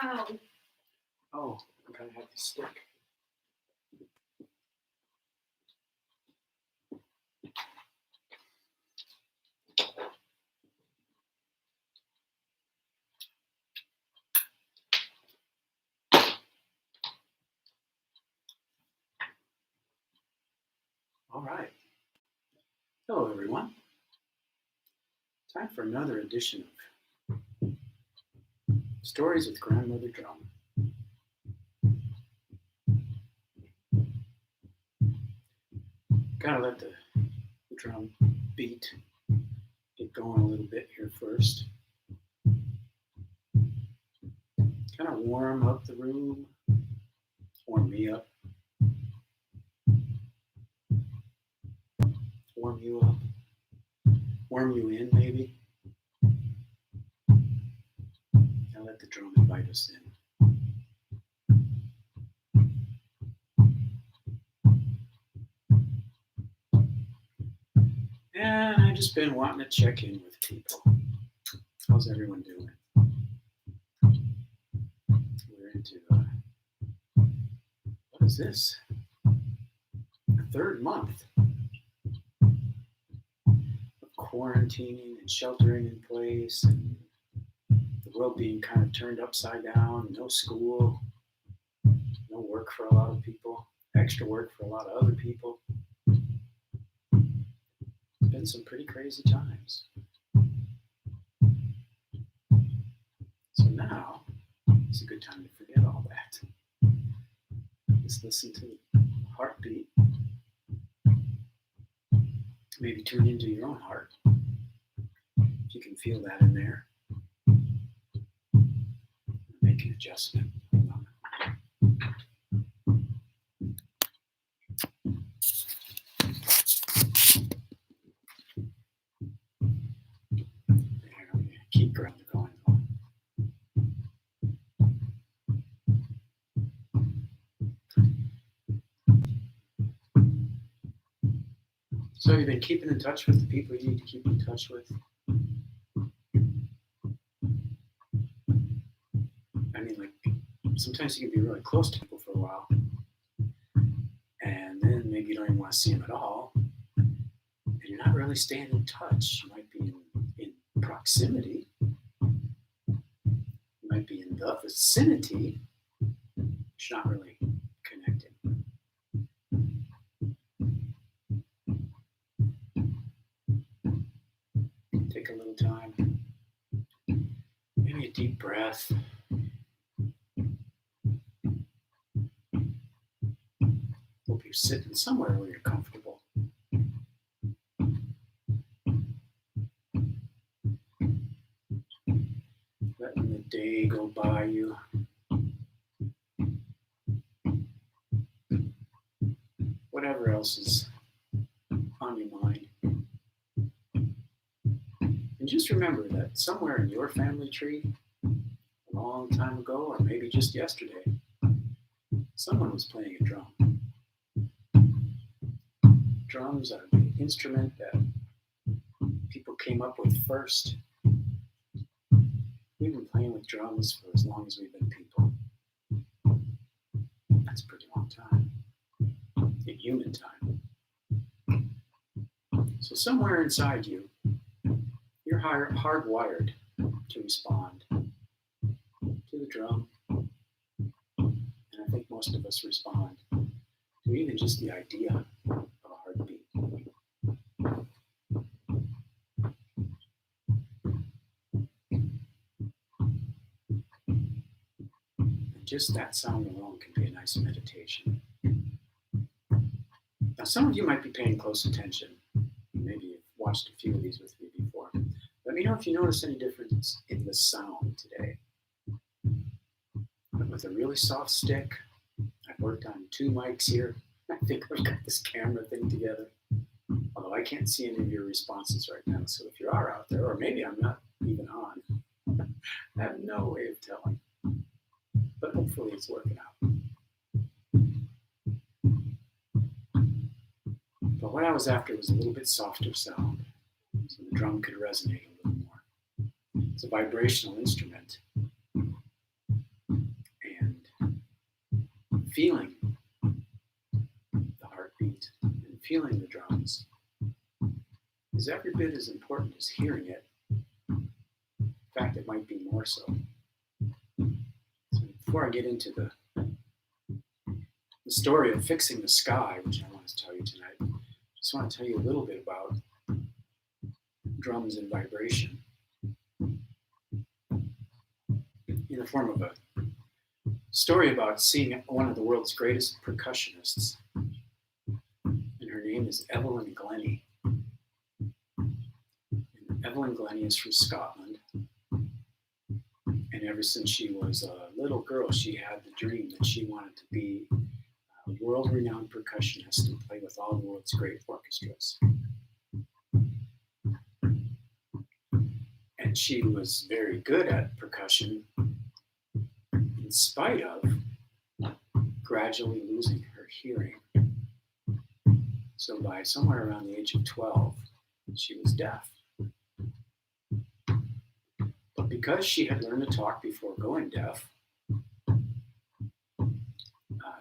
Ow. Oh, I'm gonna have to stick. All right. Hello, everyone. Time for another edition of Stories with Grandmother Drum. Gotta let the drum beat get going a little bit here first. Kind of warm up the room, warm me up, warm you up, warm you in maybe. Now let the drum invite us in. And I've just been wanting to check in with people. How's everyone doing? We're into, what is this? The third month of quarantining and sheltering in place and the world being kind of turned upside down, no school, no work for a lot of people, extra work for a lot of other people. It's been some pretty crazy times. So now it's a good time to forget all that. Just listen to the heartbeat. Maybe tune into your own heart. If you can feel that in there. Make an adjustment. Keep ground going. So you've been keeping in touch with the people you need to keep in touch with? I mean, like, sometimes you can be really close to people for a while, and then maybe you don't even want to see them at all, and you're not really staying in touch. You might be in proximity. You might be in the vicinity, but you're not really connected. Take a little time. Maybe a deep breath. Hope you're sitting somewhere where you're comfortable. Letting the day go by you. Whatever else is on your mind. And just remember that somewhere in your family tree, a long time ago, or maybe just yesterday, someone was playing a drum. Drums are the instrument that people came up with first. We've been playing with drums for as long as we've been people. That's a pretty long time. In human time. So somewhere inside you, you're hardwired to respond to the drum. And I think most of us respond to even just the idea of a heartbeat. And just that sound alone can be a nice meditation. Now, some of you might be paying close attention. Maybe you've watched a few of these with me before. Let me know if you notice any difference in the sound today. But with a really soft stick, I've worked on 2 mics here. I think I've got this camera thing together. Although I can't see any of your responses right now. So if you are out there, or maybe I'm not even on, I have no way of telling. But hopefully it's working out. But what I was after was a little bit softer sound, so the drum could resonate a little more. It's a vibrational instrument. feeling the heartbeat and feeling the drums is every bit as important as hearing it. In fact, it might be more so. So before I get into the story of fixing the sky, which I want to tell you tonight, I just want to tell you a little bit about drums and vibration in the form of a story about seeing one of the world's greatest percussionists. And her name is Evelyn Glennie. And Evelyn Glennie is from Scotland. And ever since she was a little girl, she had the dream that she wanted to be a world-renowned percussionist and play with all the world's great orchestras. And she was very good at percussion in spite of gradually losing her hearing. So by somewhere around the age of 12, she was deaf. But because she had learned to talk before going deaf,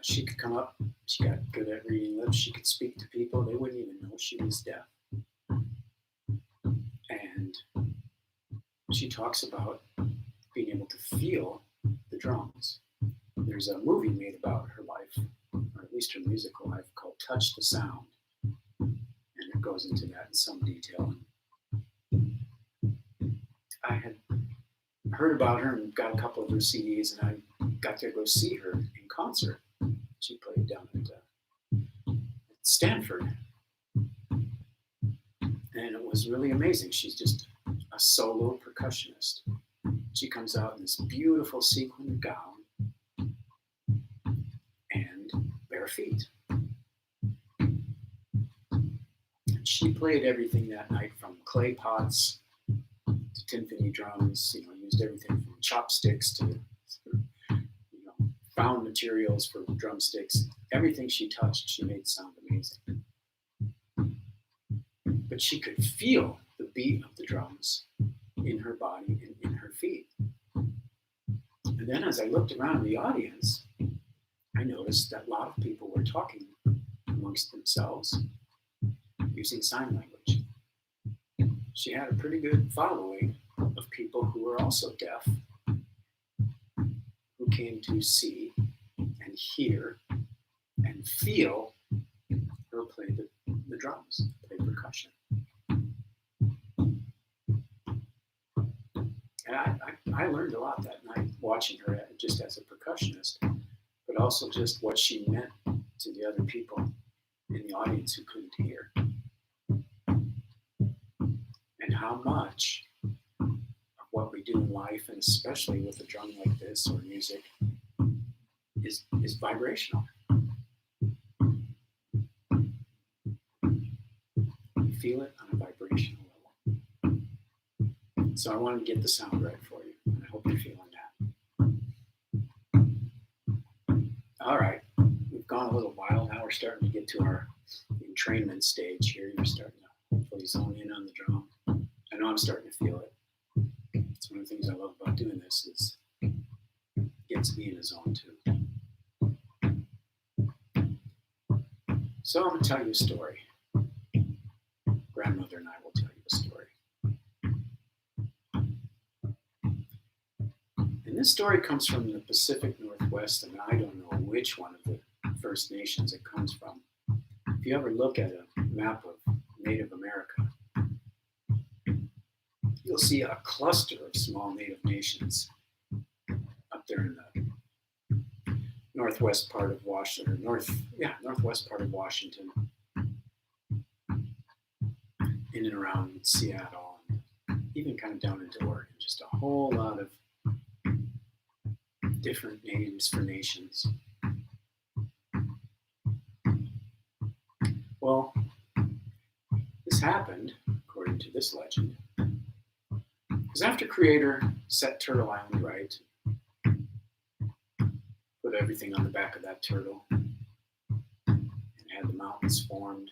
she could come up, she got good at reading lips, she could speak to people, they wouldn't even know she was deaf. And she talks about being able to feel the drums. There's a movie made about her life, or at least her musical life, called Touch the Sound. And it goes into that in some detail. I had heard about her and got a couple of her CDs, and I got to go see her in concert. She played down at Stanford. And it was really amazing. She's just a solo percussionist. She comes out in this beautiful sequin gown and bare feet. And she played everything that night, from clay pots to timpani drums, used everything from chopsticks to found materials for drumsticks. Everything she touched, she made sound amazing. But she could feel the beat of the drums in her body and in her feet. And then as I looked around the audience, I noticed that a lot of people were talking amongst themselves using sign language. She had a pretty good following of people who were also deaf, who came to see and hear and feel her play the drums, play percussion. And I learned a lot that night watching her just as a percussionist, but also just what she meant to the other people in the audience who couldn't hear. And how much of what we do in life, and especially with a drum like this or music, is vibrational. You feel it on a vibrational level. So I wanted to get the sound right for you, and I hope you're feeling that. All right, we've gone a little while. Now we're starting to get to our entrainment stage here. You're starting to hopefully zone in on the drum. I know I'm starting to feel it. It's one of the things I love about doing this is it gets me in a zone too. So I'm going to tell you a story. Grandmother and I will tell you a story. And this story comes from the Pacific Northwest, and I don't know which one of the First Nations it comes from. If you ever look at a map of Native America, you'll see a cluster of small Native nations up there in the northwest part of Washington, northwest part of Washington, in and around Seattle, and even kind of down into Oregon. Just a whole lot of different names for nations. Well, this happened, according to this legend, because after Creator set Turtle Island right, put everything on the back of that turtle, and had the mountains formed,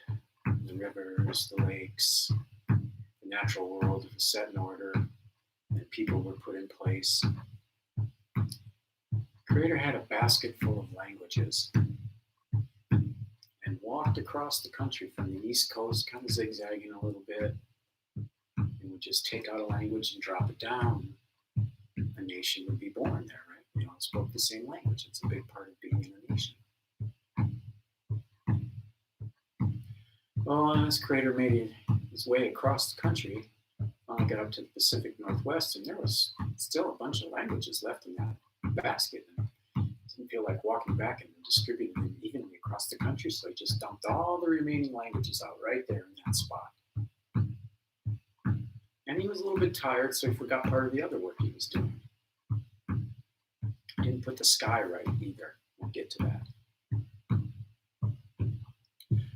the rivers, the lakes, the natural world was set in order, and people were put in place. Creator had a basket full of languages and walked across the country from the East Coast, kind of zigzagging a little bit, and would just take out a language and drop it down. A nation would be born there, right? They all spoke the same language. It's a big part of being in a nation. Well, as Creator made his way across the country, finally got up to the Pacific Northwest, and there was still a bunch of languages left in that basket. And it didn't feel like walking back and distributing them evenly across the country, so he just dumped all the remaining languages out right there in that spot. And he was a little bit tired, so he forgot part of the other work he was doing. He didn't put the sky right either. We'll get to that.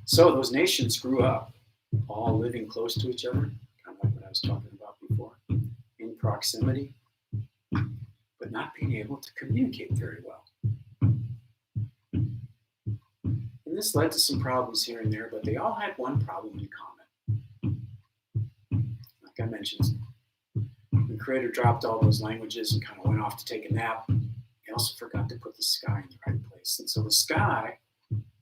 So those nations grew up, all living close to each other, kind of like what I was talking about before, in proximity, but not being able to communicate very well. And this led to some problems here and there, but they all had one problem in common. Like I mentioned, the Creator dropped all those languages and kind of went off to take a nap. He also forgot to put the sky in the right place. And so the sky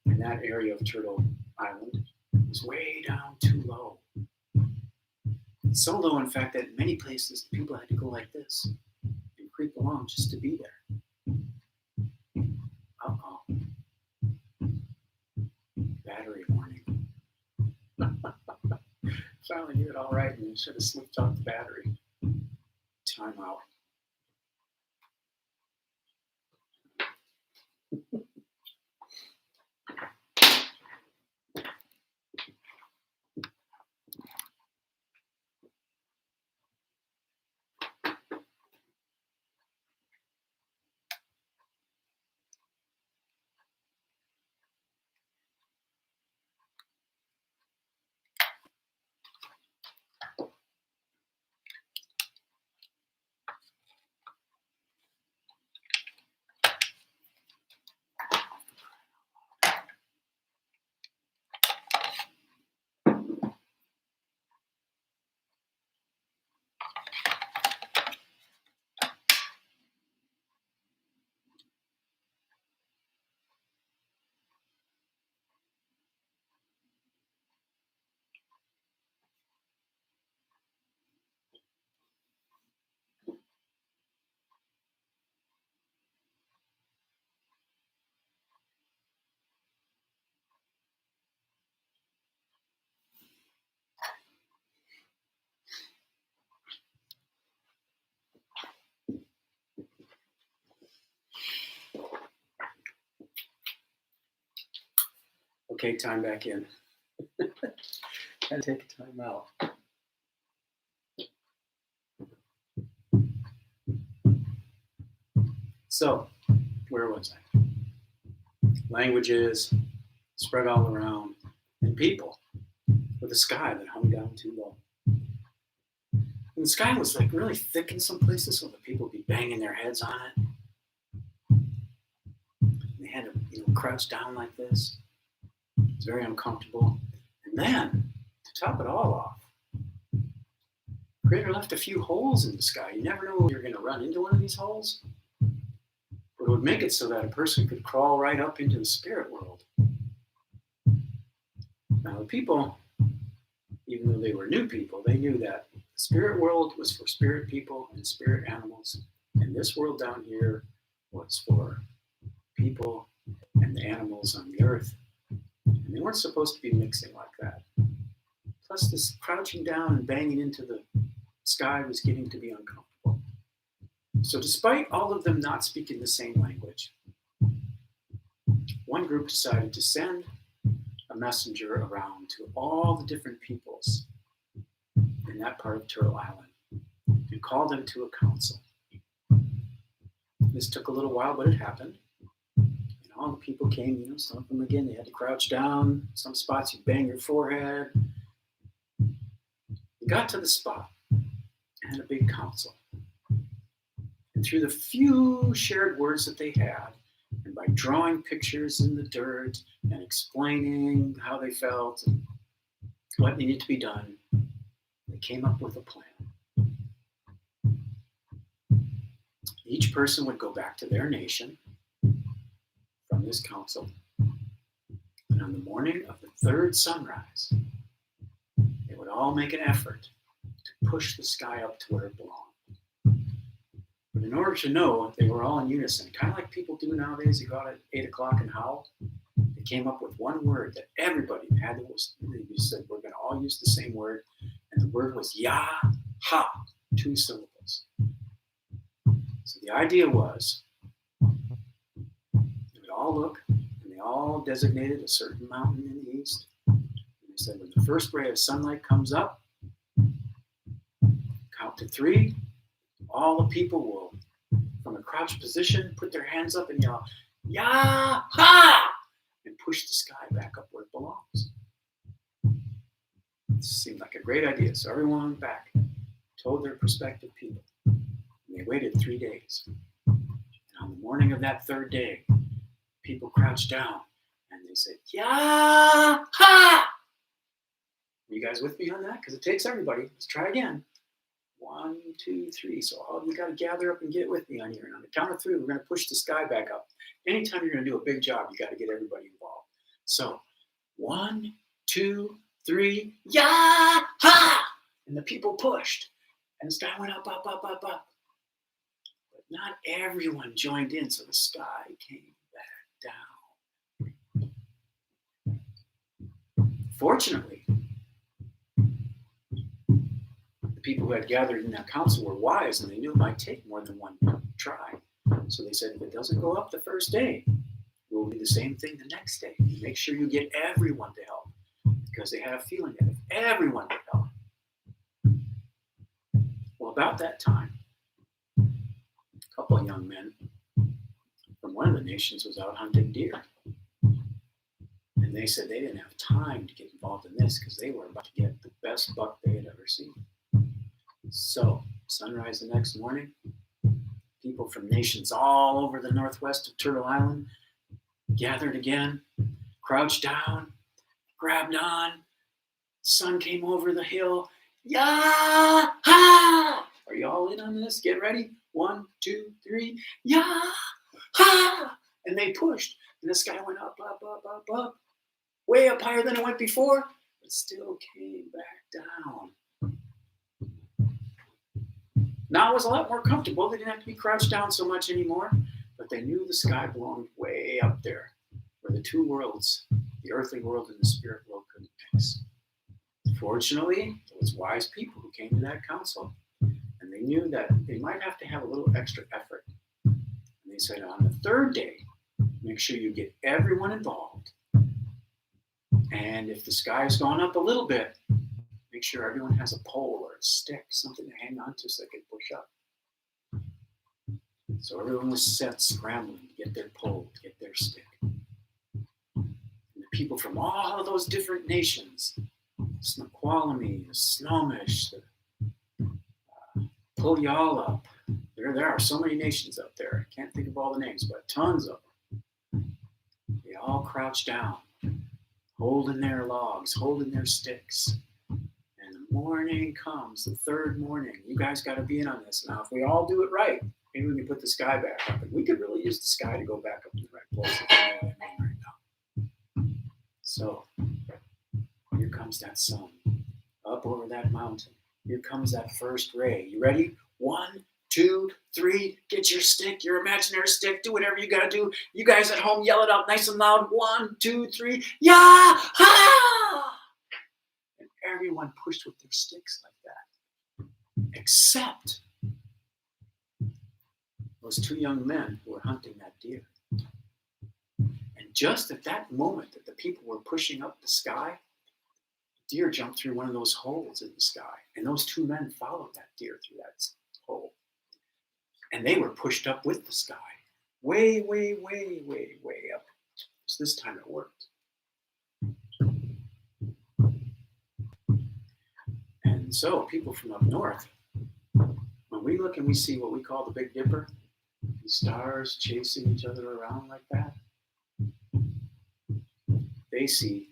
in that area of Turtle Island was way down too low. So low, in fact, that in many places people had to go like this and creep along just to be there. Uh-oh. Battery warning. Finally did it all right, and should have slipped off the battery. Time out. Okay, time back in. Gotta take a time out. So, where was I? Languages spread all around, and people with a sky that hung down too low. And the sky was like really thick in some places, so the people would be banging their heads on it. They had to, crouch down like this. It was very uncomfortable. And then, to top it all off, Creator left a few holes in the sky. You never know when you're going to run into one of these holes. But it would make it so that a person could crawl right up into the spirit world. Now, the people, even though they were new people, they knew that the spirit world was for spirit people and spirit animals. And this world down here was for people and the animals on the earth. And they weren't supposed to be mixing like that. Plus, this crouching down and banging into the sky was getting to be uncomfortable. So despite all of them not speaking the same language, one group decided to send a messenger around to all the different peoples in that part of Turtle Island and call them to a council. This took a little while, but it happened. And all the people came, some of them again, they had to crouch down. Some spots you bang your forehead. We got to the spot and had a big council. And through the few shared words that they had, and by drawing pictures in the dirt and explaining how they felt and what needed to be done, they came up with a plan. Each person would go back to their nation this council. And on the morning of the third sunrise, they would all make an effort to push the sky up to where it belonged. But in order to know, they were all in unison, kind of like people do nowadays. You go out at 8 o'clock and howl. They came up with one word that everybody had. They said, we're going to all use the same word. And the word was Yah-ha, 2 syllables. So the idea was, they would all look, and they all designated a certain mountain in the east. And they said, when the first ray of sunlight comes up, count to 3, all the people will, from a crouched position, put their hands up and yell, Yah-ha! And push the sky back up where it belongs. It seemed like a great idea. So everyone went back, told their prospective people. And they waited 3 days. And on the morning of that third day, people crouched down and they said, Yah-ha! Are you guys with me on that? Because it takes everybody. Let's try again. 1, 2, 3. So all of you got to gather up and get with me on here. And on the count of 3, we're going to push the sky back up. Anytime you're going to do a big job, you got to get everybody involved. So 1, 2, 3, Yah-ha! And the people pushed. And the sky went up, up, up, up, up. But not everyone joined in, so the sky came back down. Fortunately, the people who had gathered in that council were wise, and they knew it might take more than one try. So they said, if it doesn't go up the first day, we'll do the same thing the next day. Make sure you get everyone to help, because they had a feeling that if everyone would help. Well, about that time, a couple of young men from one of the nations was out hunting deer. And they said they didn't have time to get involved in this because they were about to get the best buck they had ever seen. So, sunrise the next morning, people from nations all over the northwest of Turtle Island gathered again, crouched down, grabbed on. Sun came over the hill. Yah-ha! Are you all in on this? Get ready. 1, 2, 3. Yah-ha! And they pushed. And the sky went up, up, up, up, up. Way up higher than it went before, but still came back down. Now it was a lot more comfortable. They didn't have to be crouched down so much anymore, but they knew the sky belonged way up there, where the 2 worlds, the earthly world and the spirit world, couldn't mix. Fortunately, it was wise people who came to that council, and they knew that they might have to have a little extra effort. And they said, on the third day, make sure you get everyone involved. And if the sky's gone up a little bit, make sure everyone has a pole or a stick, something to hang on to so they can push up. So everyone was set scrambling to get their pole, to get their stick. And the people from all of those different nations, Snoqualmie, the Snohomish, the Puyallup, there are so many nations out there. I can't think of all the names, but tons of them. They all crouched down, holding their logs, holding their sticks. And the morning comes, the third morning. You guys got to be in on this. Now, if we all do it right, maybe we can put the sky back up. And we could really use the sky to go back up to the right place if you know what I mean right now. So, here comes that sun up over that mountain. Here comes that first ray. You ready? 1, 2, 3. Get your stick, your imaginary stick. Do whatever you got to do. You guys at home, yell it out nice and loud. 1, 2, 3. Yah-ha! And everyone pushed with their sticks like that, except those 2 young men who were hunting that deer. And just at that moment that the people were pushing up the sky, the deer jumped through one of those holes in the sky. And those 2 men followed that deer through that hole. And they were pushed up with the sky. Way, way, way, way, way up. So this time it worked. And so people from up north, when we look and we see what we call the Big Dipper, these stars chasing each other around like that, they see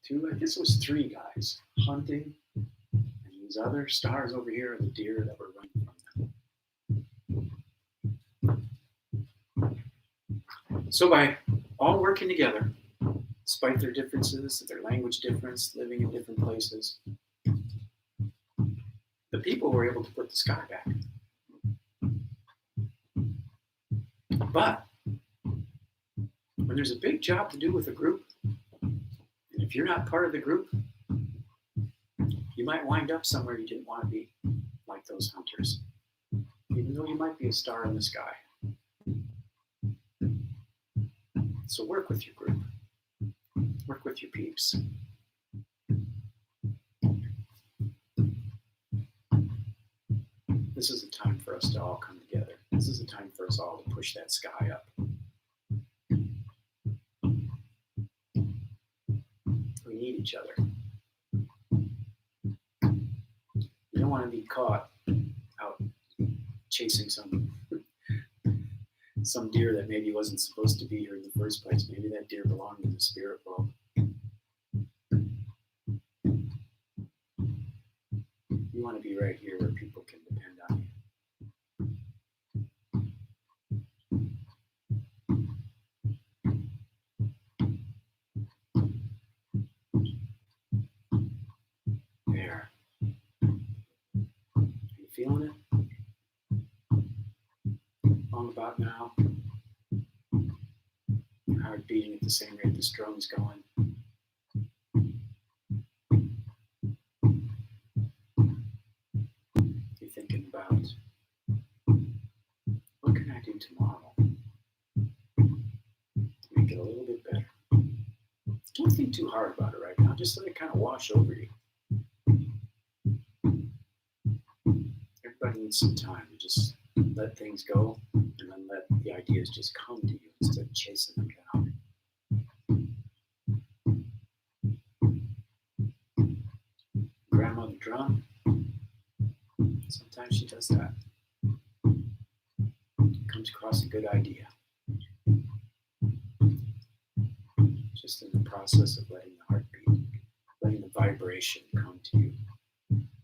2, I guess it was 3 guys hunting, and these other stars over here are the deer that were running from them. So by all working together, despite their differences, their language difference, living in different places, the people were able to put the sky back. But when there's a big job to do with a group, and if you're not part of the group, you might wind up somewhere you didn't want to be, like those hunters, even though you might be a star in the sky. So work with your group, work with your peeps. This is a time for us to all come together. This is a time for us all to push that sky up. We need each other. You don't want to be caught out chasing some deer that maybe wasn't supposed to be here in the first place. Maybe that deer belonged in the spirit world. You want to be right here where people can depend on you. There. Are you feeling it? Long about now. Your heart beating at the same rate this drum's going. You're thinking about, what can I do tomorrow to make it a little bit better? Don't think too hard about it right now. Just let it kind of wash over you. Everybody needs some time to just let things go and then let the ideas just come to you instead of chasing them down. Grandmother Drum, sometimes she does that. Comes across a good idea. Just in the process of letting the heart beat, letting the vibration come to you.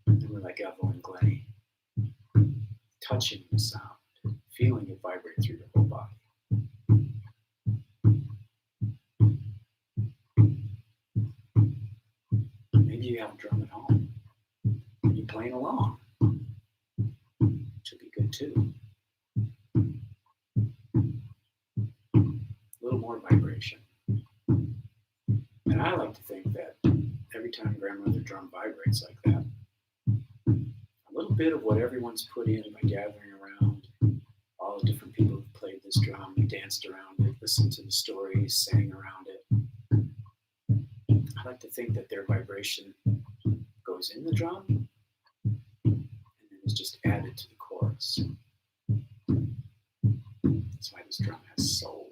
And we're like Evelyn Glennie, touching the sound, feeling it vibrate through your whole body. Maybe you have a drum at home and you're playing along, which would be good too. A little more vibration. And I like to think that every time Grandmother Drum vibrates like that, a little bit of what everyone's put in by gathering around, all the different people who've played this drum, danced around it, listened to the stories, sang around it. I like to think that their vibration goes in the drum and then is just added to the chorus. That's why this drum has soul.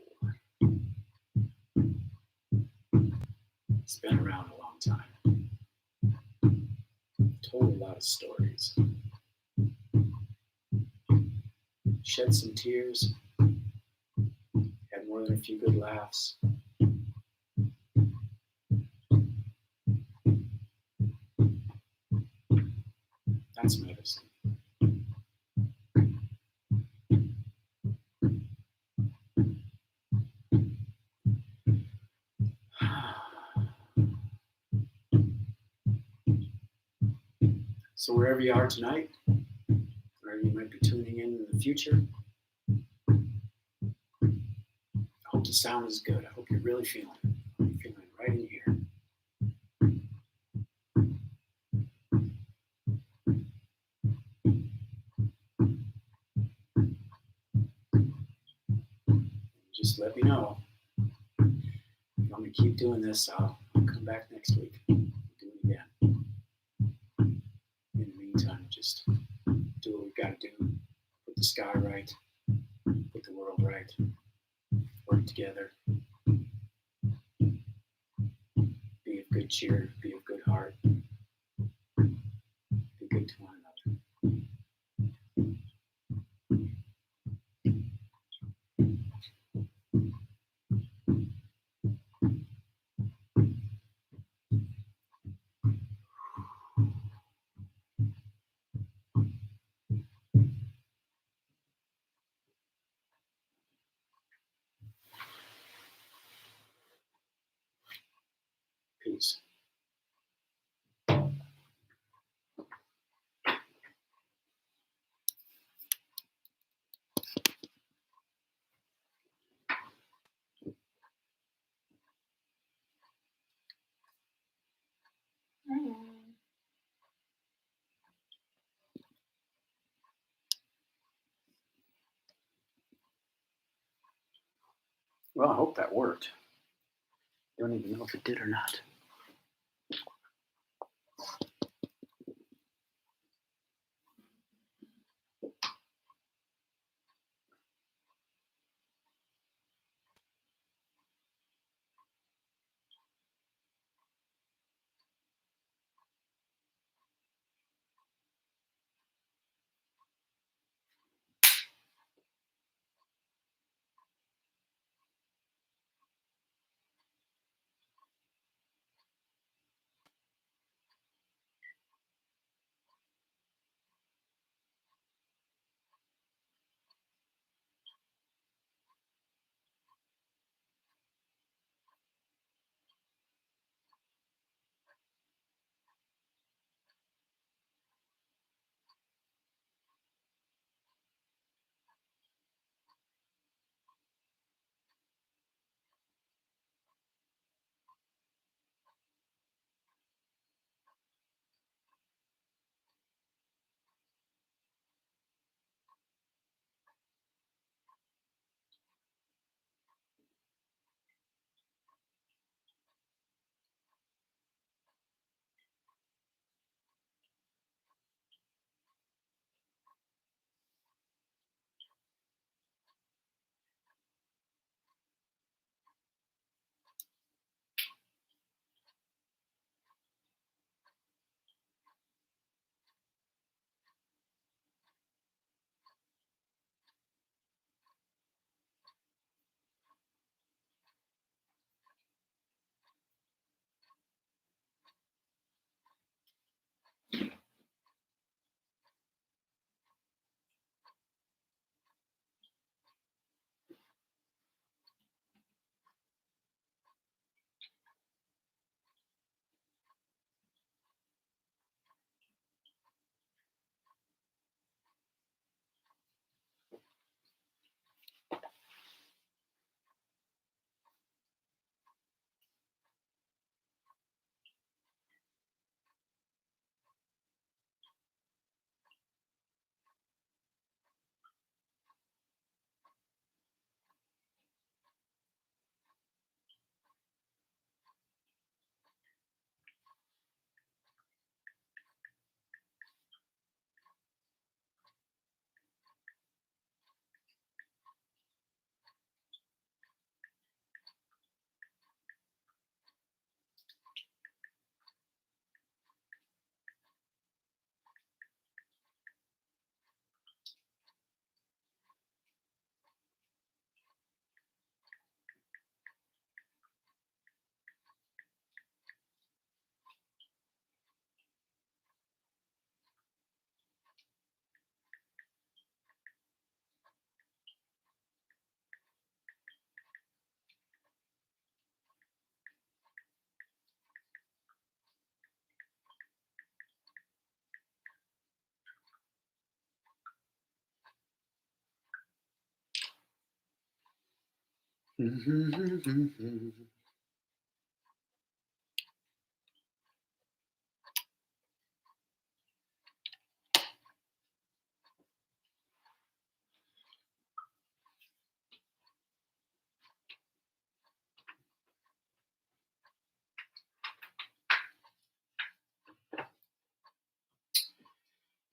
It's been around a long time. Told a lot of stories. Shed some tears. Had more than a few good laughs. That's medicine. So wherever you are tonight, wherever you might be tuning in the future, I hope the sound is good. I hope you're really feeling it. I hope you're feeling it right in here. Just let me know. If you want me to keep doing this, I'll come back next week and do it again. In the meantime, just do what we've got to do. Put the sky right. Put the world right. Work together. Be of good cheer. Be of good heart. Be good to one another. Well, I hope that worked. Don't even know if it did or not.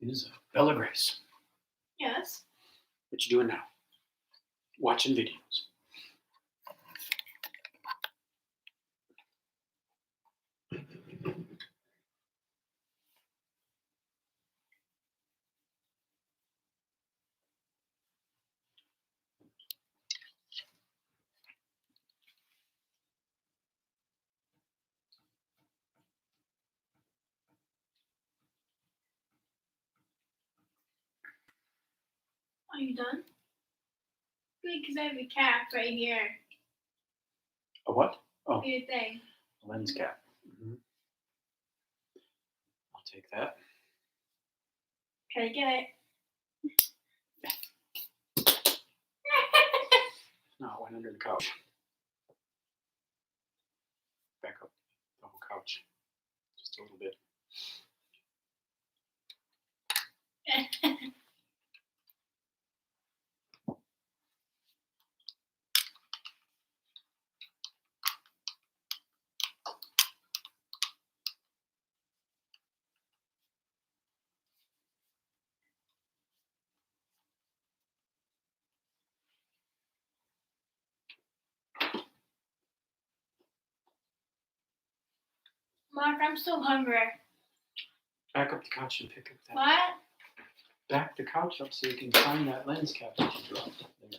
It is Bella Grace. Yes. What you doing now? Watching videos. Are you done? Good, because I have a cap right here. A what? Oh, Your thing. lens cap. I'll take that. Can I get it? No, it went under the couch. Back up the whole couch. Just a little bit. Mark, I'm so hungry. Back up the couch and pick up that. What? Back the couch up so you can find that lens cap that you dropped. There.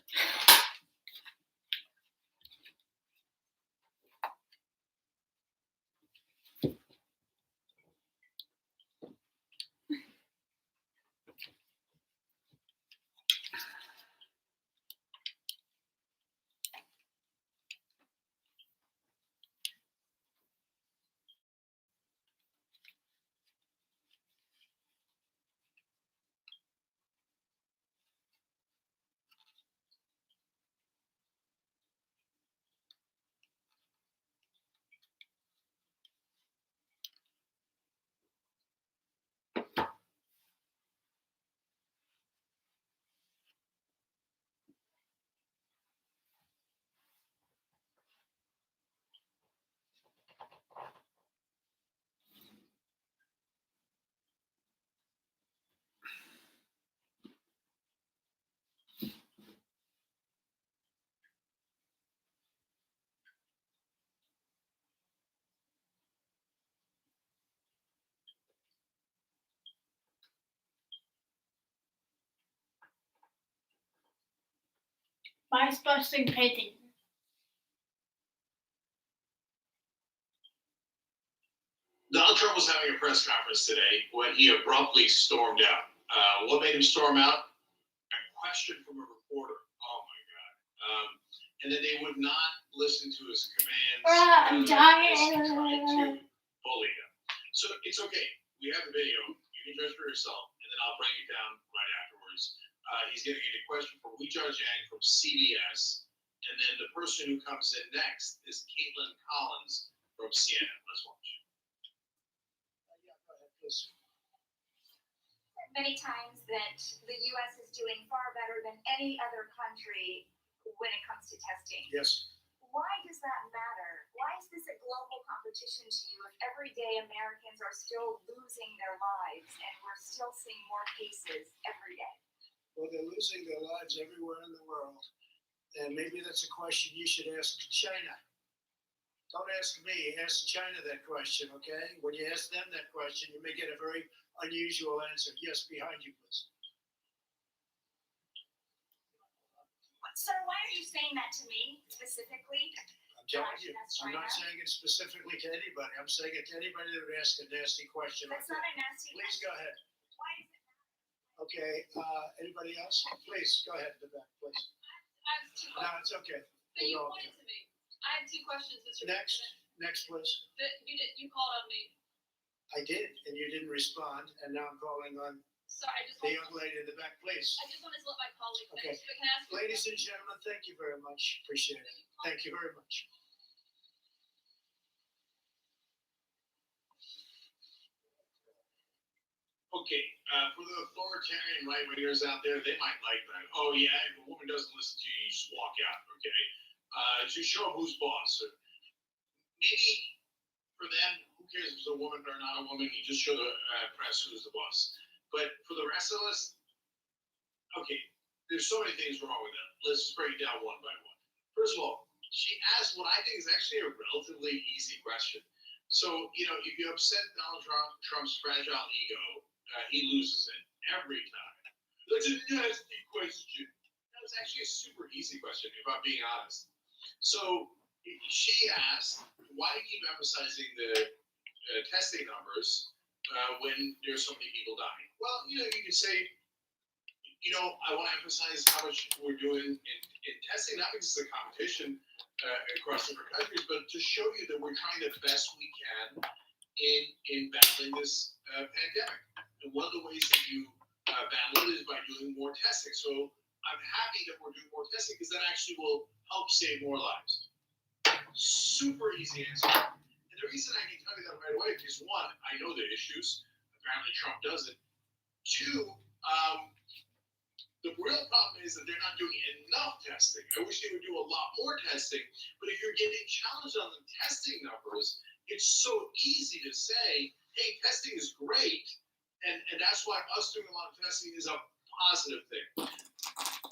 My busting painting. Donald Trump was having a press conference today when he abruptly stormed out. What made him storm out? A question from a reporter. Oh my God. And then they would not listen to his commands. I'm dying. As he tried to bully him. So it's okay. We have the video. You can judge for yourself, and then I'll break it down right afterwards. He's getting a question from Wee Jia Jiang from CBS, and then the person who comes in next is Caitlin Collins from CNN. Let's watch. Many times that the U.S. is doing far better than any other country when it comes to testing. Yes. Why does that matter? Why is this a global competition to you if every day Americans are still losing their lives and we're still seeing more cases every day? Well, they're losing their lives everywhere in the world. And maybe that's a question you should ask China. Don't ask me, ask China that question, okay? When you ask them that question, you may get a very unusual answer. Yes, behind you, please. Sir, why are you saying that to me specifically? I'm telling you, I'm not saying it specifically to anybody. I'm saying it to anybody that would ask a nasty question like That's not that. a nasty Please question. go ahead. Why is it? Okay, anybody else? Please, go ahead in the back, please. I have two No, questions. it's okay. But you We'll go. pointed to me. I have two questions, Mr. Next, President. next, please. That you called on me. I did, and you didn't respond, and now I'm calling on Sorry, the young lady in the back, please. I just wanted to let my colleague Okay. finish. But can I ask you a Ladies question? and gentlemen, thank you very much. Appreciate it. Thank you very much. Okay, for the authoritarian right wingers out there, they might like that. Oh yeah, if a woman doesn't listen to you, you just walk out. Okay, to show who's boss. So maybe for them, who cares if it's a woman or not a woman? You just show the press who's the boss. But for the rest of us, okay, there's so many things wrong with that. Let's just break it down one by one. First of all, she asked what I think is actually a relatively easy question. So, you know, if you upset Donald Trump's fragile ego, he loses it every time. That's a nasty question. That was actually a super easy question, if I'm being honest. So she asked, why do you keep emphasizing the testing numbers when there's so many people dying? Well, you know, you could say, you know, I want to emphasize how much we're doing in testing, not because it's a competition across different countries, but to show you that we're trying the best we can in battling this pandemic. And one of the ways that you battle it is by doing more testing. So I'm happy that we're doing more testing because that actually will help save more lives. Super easy answer. And the reason I can tell you that right away is one, I know the issues. Apparently Trump doesn't. Two, the real problem is that they're not doing enough testing. I wish they would do a lot more testing, but if you're getting challenged on the testing numbers, it's so easy to say, hey, testing is great, and that's why us doing a lot of testing is a positive thing.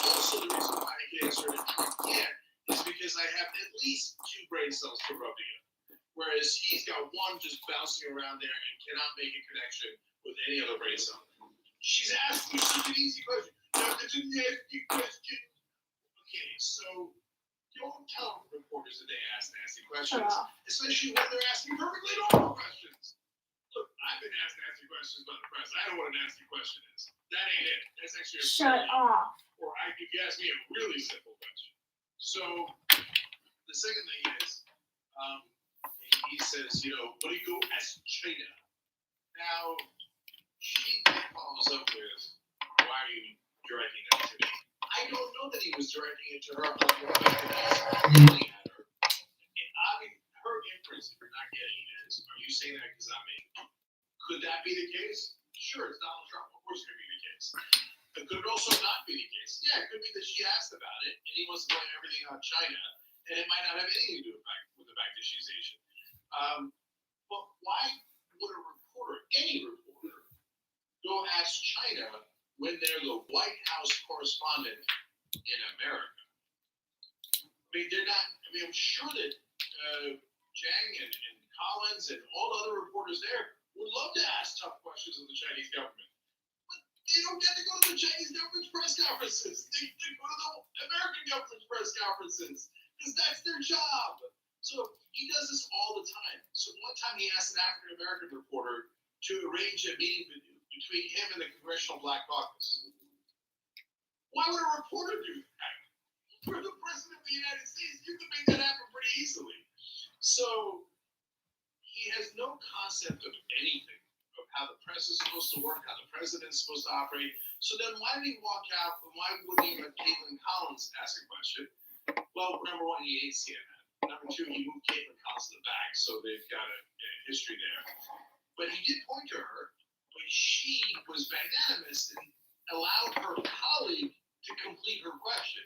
Also, the reason why I can answer that Trump can't is because I have at least two brain cells to rub together. whereas he's got one just bouncing around there and cannot make a connection with any other brain cell. She's asking such an easy question. No, that's a nasty question. Okay, so don't tell reporters that they ask nasty questions, Shut off. especially when they're asking perfectly normal questions. Look, I've been asked nasty questions by the press. I know what a nasty question is. That ain't it. That's actually a Shut fairly- off. Or if you ask me a really simple question. So the second thing is, he says, what do you go ask China? Now, she then follows up with, why are you directing that to me? I don't know that he was directing it to her. Yelling at her. And her inference, if you're not getting it, is, are you saying that because I'm me? Could that be the case? Sure, it's Donald Trump. Of course it could be the case. But could it also not be the case? Yeah, it could be that she asked about it, and he wants to blame everything on China, and it might not have anything to do with the fact that she's Asian. But why would a reporter, any reporter, go ask China when they're the White House correspondent in America? I mean, they're not. I mean, I'm sure that Zhang and Collins and all the other reporters there would love to ask tough questions of the Chinese government. But they don't get to go to the Chinese government's press conferences. They go to the American government's press conferences because that's their job. So he does this all the time. So one time he asked an African American reporter to arrange a meeting between him and the Congressional Black Caucus. Why would a reporter do that? You're the president of the United States. You can make that happen pretty easily. So he has no concept of anything, of how the press is supposed to work, how the president's supposed to operate. So then why did he walk out, and why wouldn't he let Caitlin Collins ask a question? Well, number one, he hates CNN. Number two, he moved Caitlin Collins to the back, so they've got a history there. But he did point to her, but she was magnanimous and allowed her colleague to complete her question.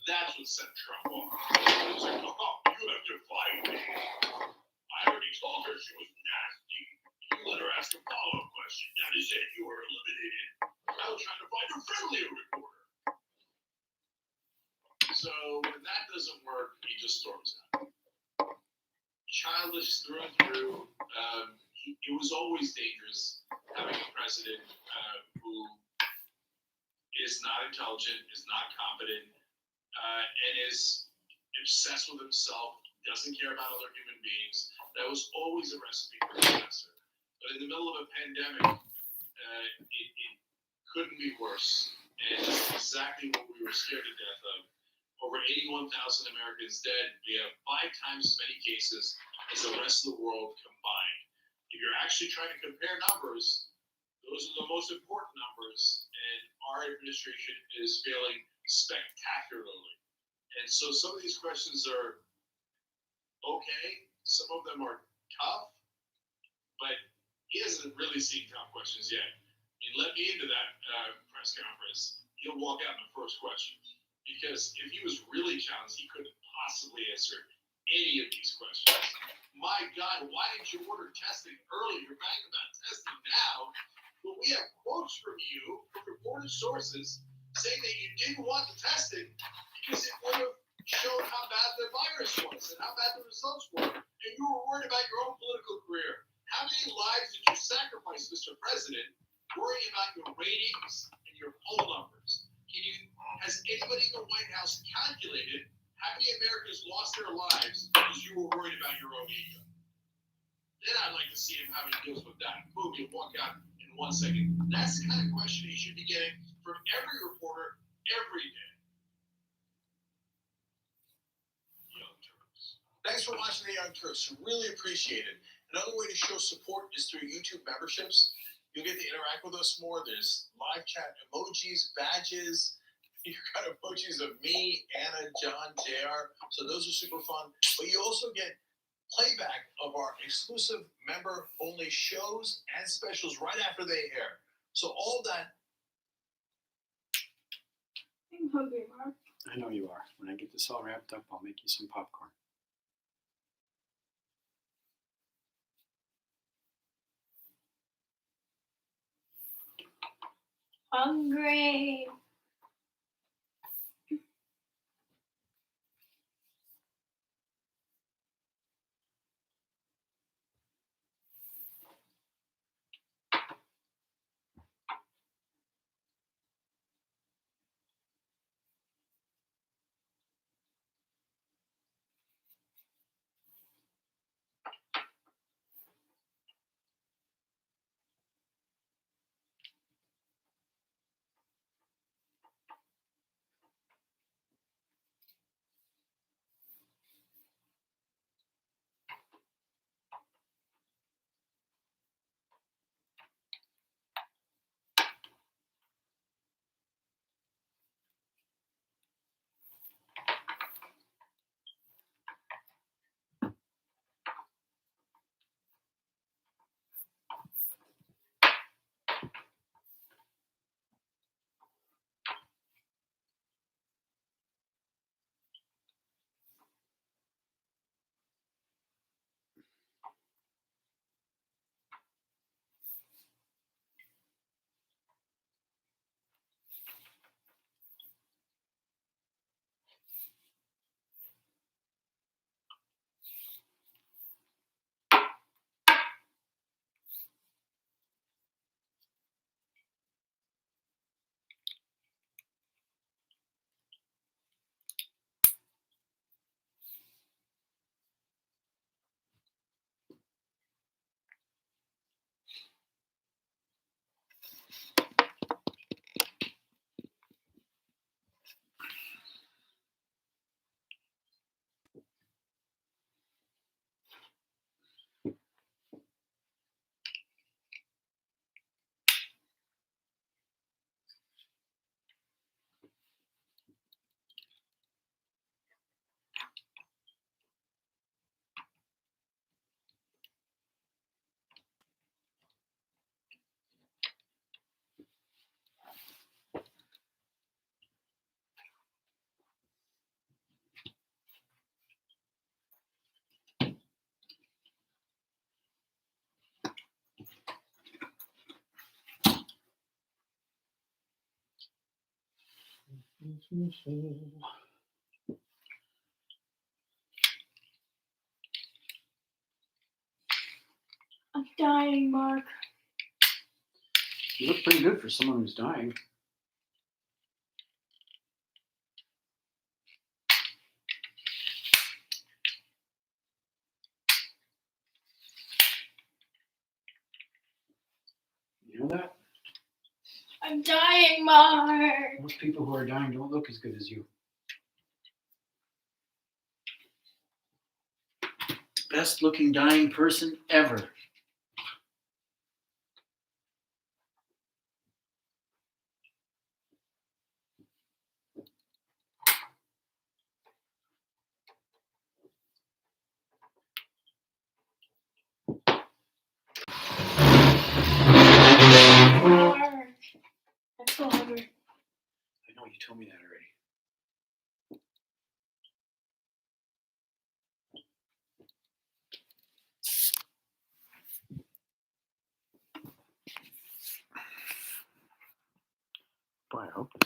That's what set Trump off. He was like, oh, you have defied me. I already told her she was nasty. You let her ask a follow-up question. That is it. You were eliminated. I was trying to find a friendlier reporter. So when that doesn't work, he just storms out. Childish through and through. It was always dangerous having a president who is not intelligent, is not competent, and is obsessed with himself, doesn't care about other human beings. That was always a recipe for disaster. But in the middle of a pandemic, it couldn't be worse. And it's exactly what we were scared to death of. Over 81,000 Americans dead. We have 5 times as many cases as the rest of the world combined. If you're actually trying to compare numbers, those are the most important numbers, and our administration is failing spectacularly. And so some of these questions are okay, some of them are tough, but he hasn't really seen tough questions yet. He let me into that press conference. He'll walk out in the first question. Because if he was really challenged, he couldn't possibly answer any of these questions. My God, why didn't you order testing early? You're back about testing now. But we have quotes from you, from reported sources, saying that you didn't want the testing because it would have shown how bad the virus was and how bad the results were. And you were worried about your own political career. How many lives did you sacrifice, Mr. President, worrying about your ratings and your poll numbers? Has anybody in the White House calculated how many Americans lost their lives because you were worried about your own ego? Then I'd like to see him how he deals with that. Boom, he'll walk out in 1 second. That's the kind of question he should be getting from every reporter every day. Young Turks. Thanks for watching the Young Turks. Really appreciate it. Another way to show support is through YouTube memberships. You'll get to interact with us more. There's live chat emojis, badges. You've got emojis of me, Anna, John, JR. So those are super fun. But you also get playback of our exclusive member-only shows and specials right after they air. So all that. I'm hungry, Mark. I know you are. When I get this all wrapped up, I'll make you some popcorn. Hungry. I'm dying, Mark. You look pretty good for someone who's dying. You know that? I'm dying, Mark. Most people who are dying don't look as good as you. Best looking dying person ever. Mark. I'm so hungry. I know you told me that already. Boy, I hope